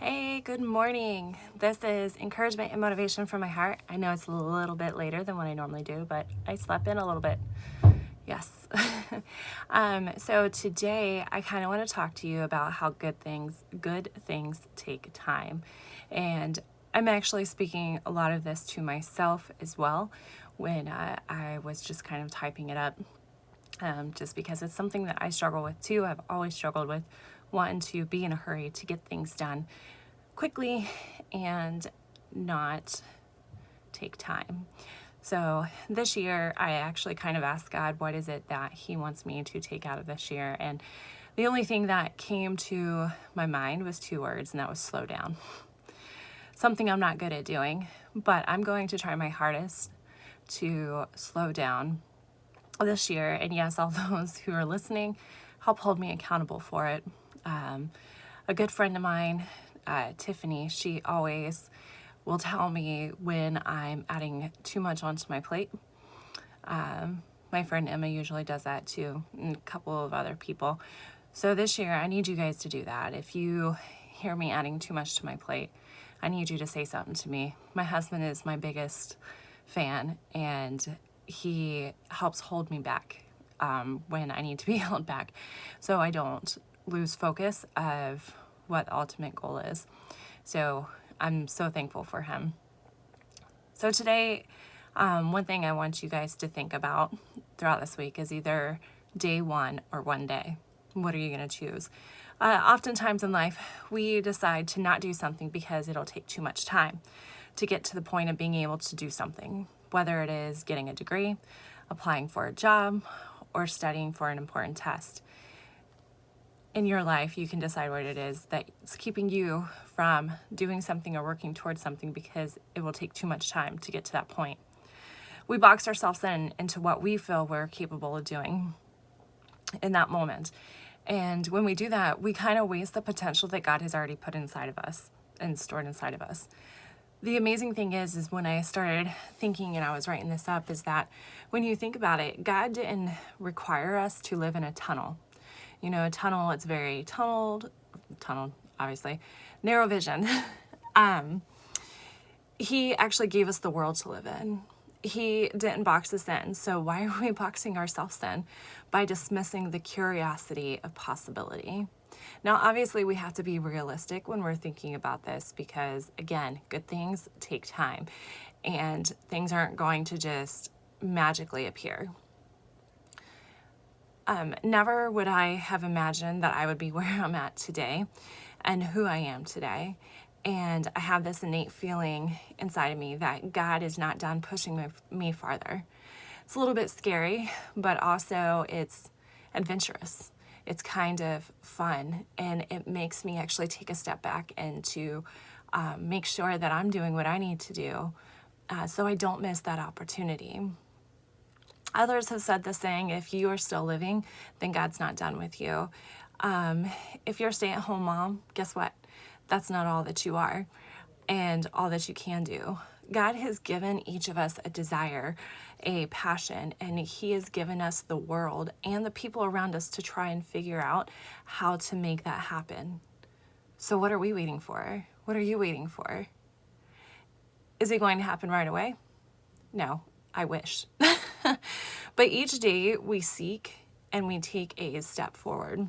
Hey, good morning. This is encouragement and motivation from my heart. I know it's a little bit later than what I normally do, but I slept in a little bit. Yes. So today I kind of want to talk to you about how good things take time. And I'm actually speaking a lot of this to myself as well when I was just kind of typing it up. Just because it's something that I struggle with too. I've always struggled with wanting to be in a hurry to get things done quickly and not take time. So this year, I actually kind of asked God, what is it that He wants me to take out of this year? And the only thing that came to my mind was two words, and that was slow down. Something I'm not good at doing, but I'm going to try my hardest to slow down this year. And yes, all those who are listening, help hold me accountable for it. A good friend of mine, Tiffany, she always will tell me when I'm adding too much onto my plate. My friend Emma usually does that too, and a couple of other people. So this year, I need you guys to do that. If you hear me adding too much to my plate, I need you to say something to me. My husband is my biggest fan, and he helps hold me back when I need to be held back, so I don't lose focus of what the ultimate goal is. So I'm so thankful for him. So today, one thing I want you guys to think about throughout this week is either day one or one day. What are you going to choose? Oftentimes in life, we decide to not do something because it'll take too much time to get to the point of being able to do something, whether it is getting a degree, applying for a job, or studying for an important test. In your life, you can decide what it is that's keeping you from doing something or working towards something because it will take too much time to get to that point. We box ourselves into what we feel we're capable of doing in that moment. And when we do that, we kind of waste the potential that God has already put inside of us and stored inside of us. The amazing thing is when I started thinking and I was writing this up, is that when you think about it, God didn't require us to live in a tunnel. You know, a tunnel, it's very tunneled, obviously, narrow vision. He actually gave us the world to live in. He didn't box us in. So why are we boxing ourselves in? By dismissing the curiosity of possibility. Now, obviously, we have to be realistic when we're thinking about this because, again, good things take time and things aren't going to just magically appear. Never would I have imagined that I would be where I'm at today and who I am today. And I have this innate feeling inside of me that God is not done pushing me farther. It's a little bit scary, but also it's adventurous. It's kind of fun, and it makes me actually take a step back and to make sure that I'm doing what I need to do so I don't miss that opportunity. Others have said the saying, if you are still living, then God's not done with you. If you're a stay-at-home mom, guess what? That's not all that you are and all that you can do. God has given each of us a desire, a passion, and He has given us the world and the people around us to try and figure out how to make that happen. So what are we waiting for? What are you waiting for? Is it going to happen right away? No, I wish. But each day we seek and we take a step forward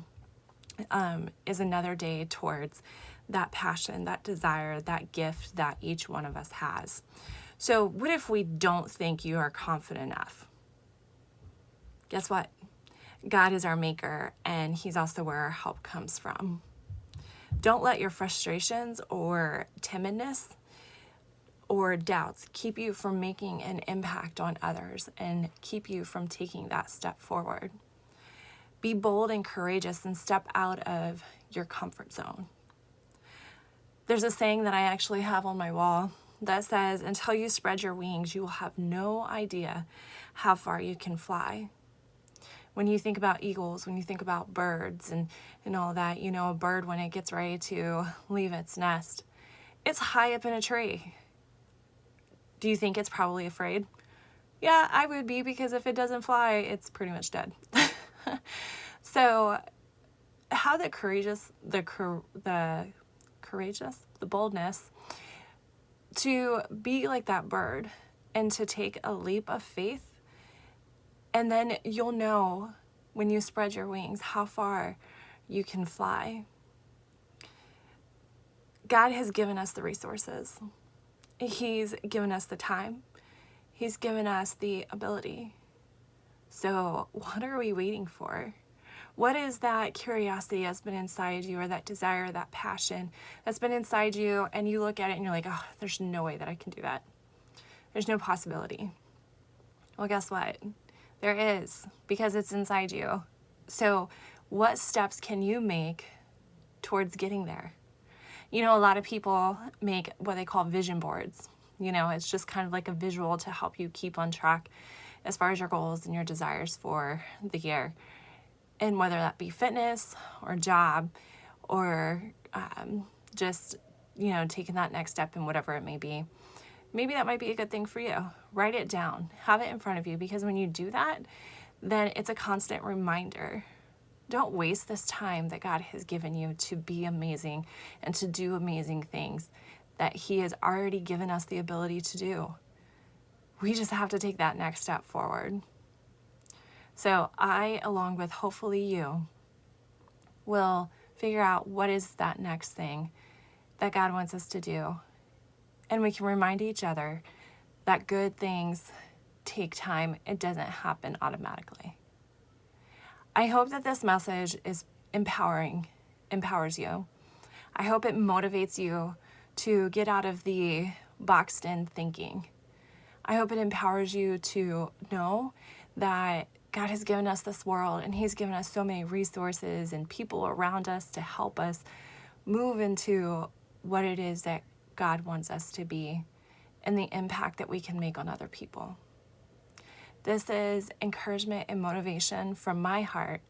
is another day towards that passion, that desire, that gift that each one of us has. So what if we don't think you are confident enough? Guess what? God is our maker, and He's also where our help comes from. Don't let your frustrations or timidness or doubts keep you from making an impact on others and keep you from taking that step forward. Be bold and courageous and step out of your comfort zone. There's a saying that I actually have on my wall that says, until you spread your wings, you will have no idea how far you can fly. When you think about eagles, when you think about birds and all that, you know, a bird, when it gets ready to leave its nest, it's high up in a tree. Do you think it's probably afraid? Yeah, I would be, because if it doesn't fly, it's pretty much dead. So how the courageous courageous, the boldness to be like that bird and to take a leap of faith. And then you'll know when you spread your wings how far you can fly. God has given us the resources. He's given us the time. He's given us the ability. So what are we waiting for? What is that curiosity that's been inside you, or that desire, that passion that's been inside you, and you look at it and you're like, oh, there's no way that I can do that. There's no possibility. Well, guess what? There is, because it's inside you. So what steps can you make towards getting there? You know, a lot of people make what they call vision boards. You know, it's just kind of like a visual to help you keep on track as far as your goals and your desires for the year. And whether that be fitness or job or just, you know, taking that next step in whatever it may be. Maybe that might be a good thing for you. Write it down. Have it in front of you, because when you do that, then it's a constant reminder. Don't waste this time that God has given you to be amazing and to do amazing things that He has already given us the ability to do. We just have to take that next step forward. So I, along with hopefully you, will figure out what is that next thing that God wants us to do. And we can remind each other that good things take time. It doesn't happen automatically. I hope that this message is empowers you. I hope it motivates you to get out of the boxed in thinking. I hope it empowers you to know that God has given us this world, and He's given us so many resources and people around us to help us move into what it is that God wants us to be and the impact that we can make on other people. This is encouragement and motivation from my heart